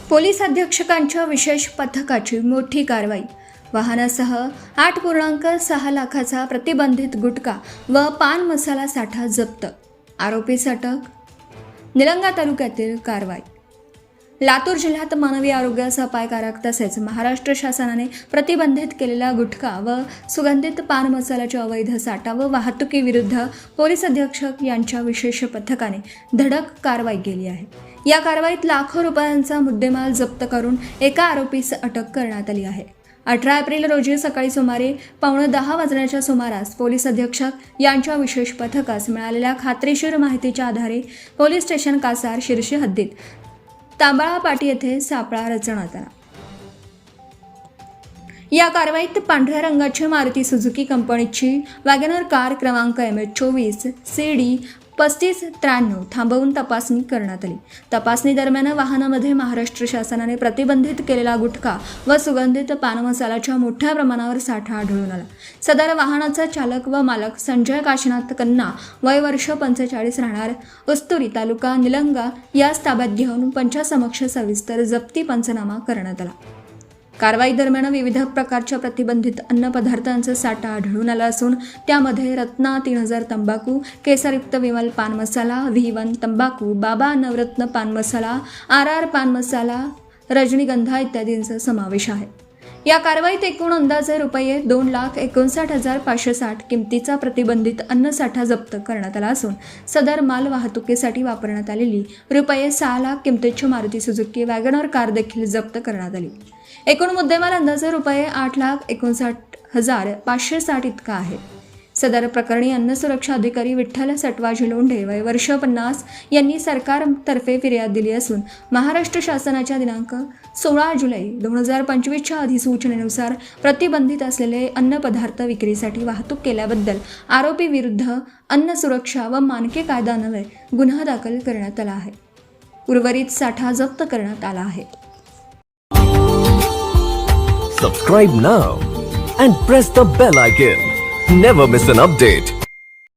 Police अधीक्षकांच्या विशेष पथकाची मोठी कारवाई। वाहनासह 8.6 लाखाचा प्रतिबंधित गुटखा व पान मसाला साठा जप्त। आरोपीस अटक। निलंगा तालुक्यातील कारवाई। लातूर जिल्ह्यात मानवी आरोग्यास अपायकारक तसेच महाराष्ट्र शासनाने प्रतिबंधित केलेला गुटखा व सुगंधित पान मसाल्याचा अवैध साठा व वाहतुकीविरुद्ध पोलीस अधीक्षक यांच्या विशेष पथकाने धडक कारवाई केली आहे। या कारवाईत लाखो रुपयांचा मुद्देमाल जप्त करून एका आरोपीस अटक करण्यात आली आहे। 18 एप्रिल रोजी सकाळी सुमारे 9:15 वाजण्याच्या सुमारास पोलीस अधीक्षक यांच्या विशेष पथकास मिळालेल्या खात्रीशीर माहितीच्या आधारे पोलीस स्टेशन कासार शिर्शी हद्दीत तांबाळा पाटी येथे सापळा रचण्यात आला। या कारवाईत पांढऱ्या रंगाची मारुती सुझुकी कंपनीची वॅगनर कार क्रमांक MH24 CD 3593 थांबवून तपासणी करण्यात आली। तपासणी दरम्यान वाहनामध्ये महाराष्ट्र शासनाने प्रतिबंधित केलेला गुटखा व सुगंधित पान मसाल्याच्या मोठ्या प्रमाणावर साठा आढळून आला। सदर वाहनाचा चालक व मालक संजय काशीनाथ कन्ना वय वर्ष 45 राहणार उस्तुरी तालुका निलंगा यास ताब्यात घेऊन पंचासमक्ष सविस्तर जप्ती पंचनामा करण्यात आला। कारवाई दरम्यान विविध प्रकारच्या प्रतिबंधित अन्न पदार्थांचा साठा आढळून आला असून त्यामध्ये रत्ना 3000 तंबाखू, केसरयुक्त विमल पान मसाला, V1 तंबाखू, बाबा नवरत्न पान मसाला, RR पान मसाला, रजनीगंधा इत्यादींचा समावेश आहे। या कारवाईत एकूण अंदाजे रुपये 2,59,560 किमतीचा प्रतिबंधित अन्न साठा जप्त करण्यात आला असून सदर माल वाहतुकीसाठी वापरण्यात आलेली रुपये 6 लाख किमतीची मारुती सुझुकी वॅगनर कार देखील जप्त करण्यात आली। एकूण मुद्देमाल अंदाजे रुपये 8,59,560 इतका आहे। सदर प्रकरणी अन्न सुरक्षा अधिकारी विठ्ठल सटवाजी लोंढे वय वर्ष 50 यांनी सरकारतर्फे फिर्याद दिली असून महाराष्ट्र शासनाच्या दिनांक 16 जुलै 2025च्या अधिसूचनेनुसार प्रतिबंधित असलेले अन्न पदार्थ विक्रीसाठी वाहतूक केल्याबद्दल आरोपी विरुद्ध अन्न सुरक्षा व मानके कायद्यान्वये गुन्हा दाखल करण्यात आला आहे। उर्वरित साठा जप्त करण्यात आला आहे। Subscribe now and press the bell icon. Never miss an update.